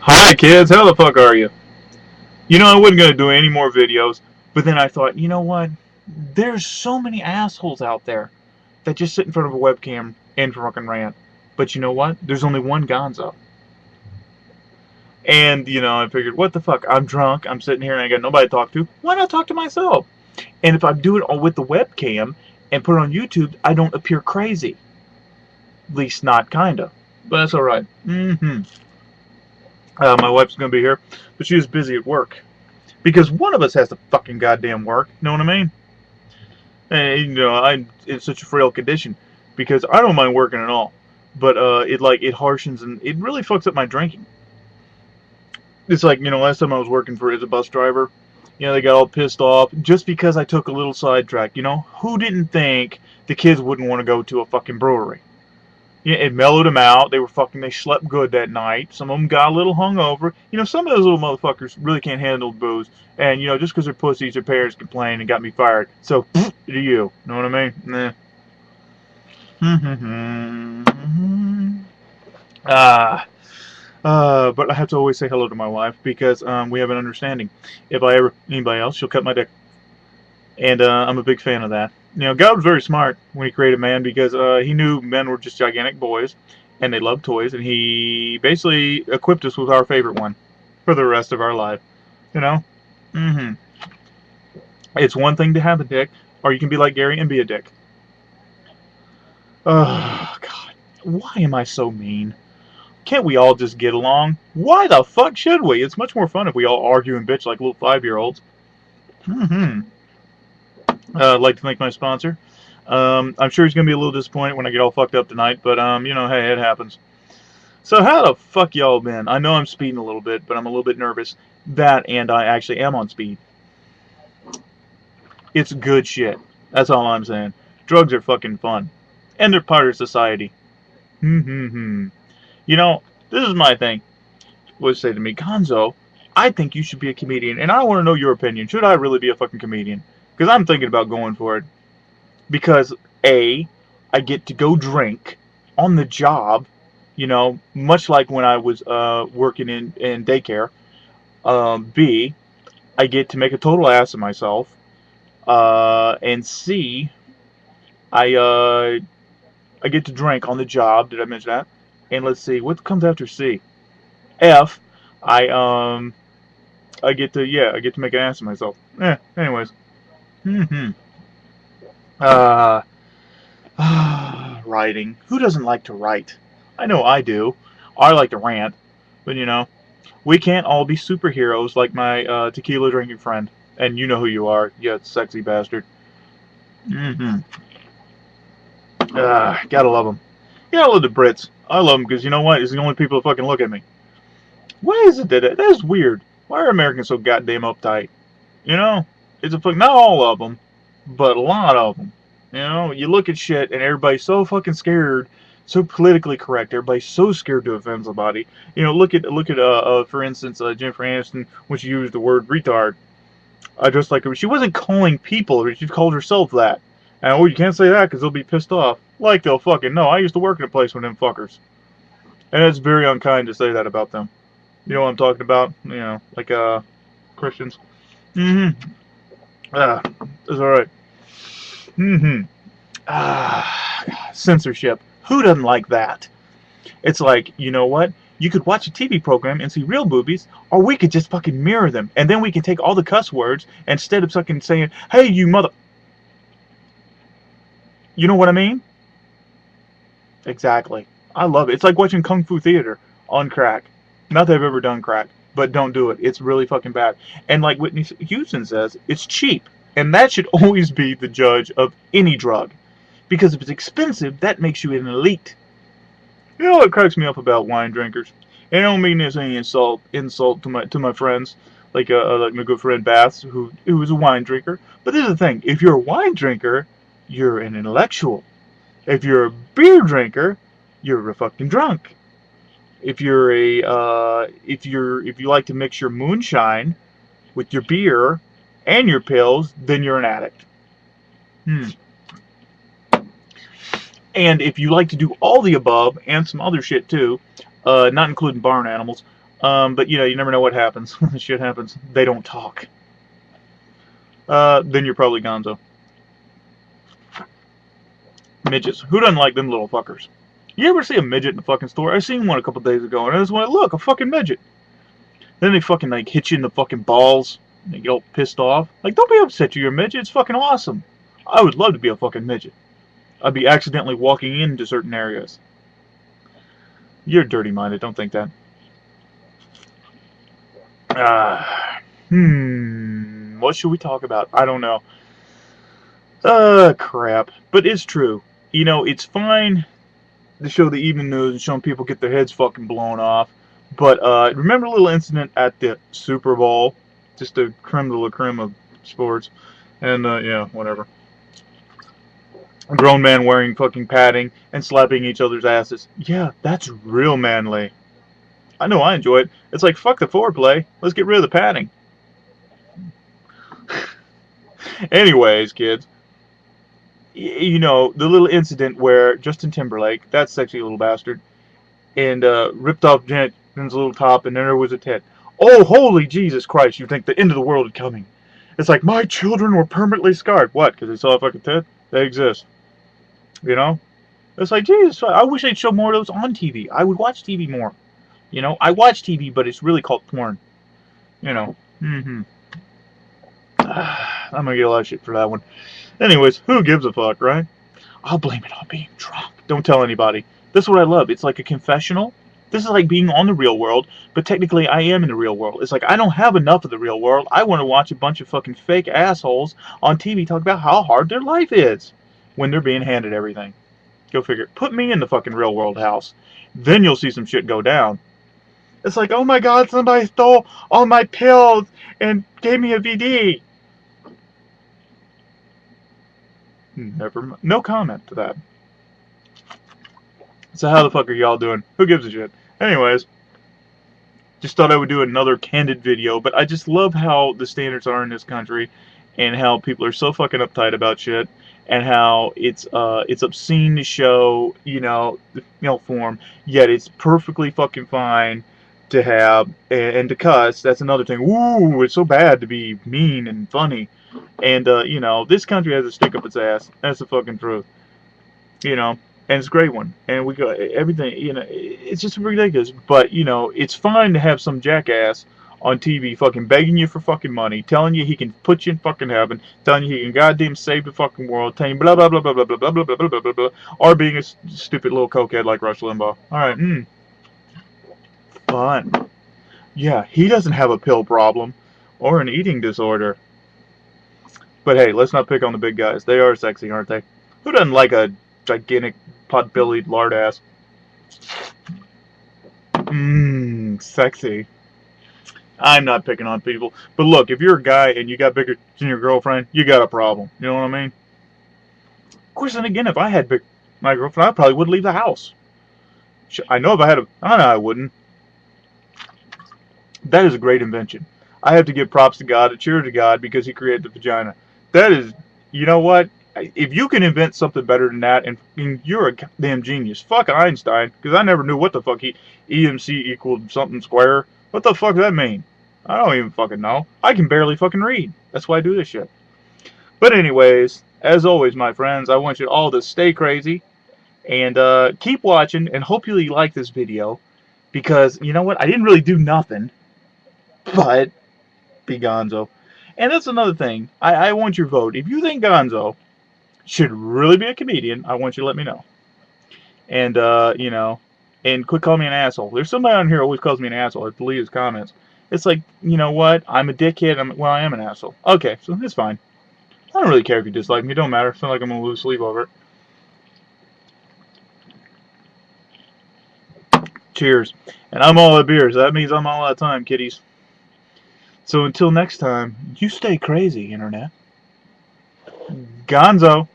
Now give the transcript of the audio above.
Hi kids, how the fuck are you? I wasn't gonna do any more videos, but then I thought, you know what? There's so many assholes out there that just sit in front of a webcam and fucking rant. But you know what? There's only one Gonzo. And, I figured, what the fuck? I'm drunk, I'm sitting here and I got nobody to talk to. Why not talk to myself? And if I do it all with the webcam and put it on YouTube, I don't appear crazy. At least not kinda. But that's alright. My wife's gonna be here, but she was busy at work. Because one of us has to fucking goddamn work. You know what I mean? And, I'm in such a frail condition because I don't mind working at all, but it harshens and it really fucks up my drinking. It's like last time I was working for as a bus driver, they got all pissed off just because I took a little sidetrack. Who didn't think the kids wouldn't want to go to a fucking brewery? Yeah, it mellowed them out. They slept good that night. Some of them got a little hungover. Some of those little motherfuckers really can't handle booze. And, just because they're pussies, their parents complained and got me fired. So, to you. Know what I mean? Nah. But I have to always say hello to my wife because we have an understanding. If I ever anybody else, she'll cut my dick. And I'm a big fan of that. God was very smart when He created man because He knew men were just gigantic boys, and they loved toys, and He basically equipped us with our favorite one for the rest of our life. You know. Mm-hmm. It's one thing to have a dick, or you can be like Gary and be a dick. Oh God, why am I so mean? Can't we all just get along? Why the fuck should we? It's much more fun if we all argue and bitch like little 5-year-olds. Mm-hmm. I'd like to thank my sponsor. I'm sure he's gonna be a little disappointed when I get all fucked up tonight, but hey, it happens. So how the fuck y'all been? I know I'm speeding a little bit, but I'm a little bit nervous. That and I actually am on speed. It's good shit. That's all I'm saying. Drugs are fucking fun, and they're part of society. Hmm. You know, this is my thing. Would say to me, Gonzo, I think you should be a comedian, and I want to know your opinion. Should I really be a fucking comedian? Because I'm thinking about going for it. Because A, I get to go drink on the job, much like when I was working in daycare. B, I get to make a total ass of myself. And C, I uh, I get to drink on the job. Did I mention that? And let's see, what comes after C? F, I I get to make an ass of myself. Anyways. Hmm. Uh, Writing. Who doesn't like to write? I know I do. I like to rant, but we can't all be superheroes like my tequila drinking friend. And you know who you are, you sexy bastard. Hmm. Gotta love them. Yeah, I love the Brits. I love them because you know what? It's the only people that fucking look at me. Why is it that is weird? Why are Americans so goddamn uptight? You know, it's a fuck. Not all of them, but a lot of them. You look at shit and everybody's so fucking scared, so politically correct. Everybody's so scared to offend somebody. Look at for instance, Jennifer Aniston when she used the word retard. I just like her. She wasn't calling people. She called herself that. And you can't say that because they'll be pissed off. Like they'll fucking know. I used to work in a place with them fuckers, and it's very unkind to say that about them. You know what I'm talking about? Like Christians. Mm-hmm. Ah, it's all right. Mm-hmm. Censorship. Who doesn't like that? It's like, you know what? You could watch a TV program and see real movies, or we could just fucking mirror them, and then we can take all the cuss words instead of fucking saying, "Hey, you mother." You know what I mean? Exactly. I love it. It's like watching Kung Fu Theater on crack. Not that I've ever done crack, but don't do it. It's really fucking bad. And like Whitney Houston says, it's cheap. And that should always be the judge of any drug. Because if it's expensive, that makes you an elite. You know what cracks me up about wine drinkers? And I don't mean this any insult to my friends, like my good friend Bass, who is a wine drinker. But this is the thing: if you're a wine drinker, you're an intellectual. If you're a beer drinker, you're a fucking drunk. If you like to mix your moonshine with your beer and your pills, then you're an addict. Hmm. And if you like to do all the above and some other shit too, not including barn animals, But you never know what happens when the shit happens. They don't talk. Then you're probably Gonzo. Midgets. Who doesn't like them little fuckers? You ever see a midget in the fucking store? I seen one a couple days ago, and I just went, look, a fucking midget. Then they fucking like hit you in the fucking balls, and they get all pissed off. Like, don't be upset you're a midget. It's fucking awesome. I would love to be a fucking midget. I'd be accidentally walking into certain areas. You're dirty-minded. Don't think that. What should we talk about? I don't know. Crap. But it's true. It's fine to show the evening news and showing people get their heads fucking blown off. But remember a little incident at the Super Bowl? Just the creme de la creme of sports. And, yeah, whatever. A grown man wearing fucking padding and slapping each other's asses. Yeah, that's real manly. I know I enjoy it. It's like, fuck the foreplay. Let's get rid of the padding. Anyways, kids. The little incident where Justin Timberlake, that sexy little bastard, and ripped off Janet Jackson's little top, and then there was a tit. Oh, holy Jesus Christ, you think the end of the world is coming. It's like, my children were permanently scarred. What, because they saw a fucking tit? They exist. It's like, Jesus, I wish they'd show more of those on TV. I would watch TV more. I watch TV, but it's really called porn. I'm gonna get a lot of shit for that one. Anyways, who gives a fuck, right? I'll blame it on being drunk. Don't tell anybody. This is what I love. It's like a confessional. This is like being on the real world, but technically I am in the real world. It's like I don't have enough of the real world. I want to watch a bunch of fucking fake assholes on TV talk about how hard their life is when they're being handed everything. Go figure. Put me in the fucking real world house. Then you'll see some shit go down. It's like, oh my god, somebody stole all my pills and gave me a VD. Never. No comment to that. So how the fuck are y'all doing? Who gives a shit? Anyways, just thought I would do another candid video, but I just love how the standards are in this country, and how people are so fucking uptight about shit, and how it's obscene to show the female form, yet it's perfectly fucking fine to have and to cuss. That's another thing. Ooh, it's so bad to be mean and funny, and this country has a stick up its ass. That's the fucking truth. And it's a great one, and we got everything. It's just ridiculous. But it's fine to have some jackass on TV fucking begging you for fucking money, telling you he can put you in fucking heaven, telling you he can goddamn save the fucking world, telling you blah blah blah blah blah blah blah blah blah blah blah blah, or being a stupid little cokehead like Rush Limbaugh. All right, fun. Yeah, he doesn't have a pill problem or an eating disorder. But hey, let's not pick on the big guys. They are sexy, aren't they? Who doesn't like a gigantic pot-bellied lard ass? Sexy. I'm not picking on people. But look, if you're a guy and you got bigger than your girlfriend, you got a problem. You know what I mean? Of course, then again, if I had my girlfriend, I probably would leave the house. I know if I had I know I wouldn't. That is a great invention. I have to give props to God, a cheer to God, because he created the vagina. That is, you know what? If you can invent something better than that, and you're a damn genius. Fuck Einstein, because I never knew what the fuck EMC equaled something square. What the fuck does that mean? I don't even fucking know. I can barely fucking read. That's why I do this shit. But anyways, as always, my friends, I want you all to stay crazy, and keep watching, and hopefully you like this video, because, you know what? I didn't really do nothing, but be Gonzo. And that's another thing. I want your vote. If you think Gonzo should really be a comedian, I want you to let me know. And, and quit calling me an asshole. There's somebody on here who always calls me an asshole. I have to delete his comments. It's like, you know what? I'm a dickhead. Well, I am an asshole. Okay, so it's fine. I don't really care if you dislike me. It don't matter. It's not like I'm going to lose sleep over it. Cheers. And I'm all out of beers. That means I'm all out of time, kiddies. So until next time, you stay crazy, Internet. Gonzo.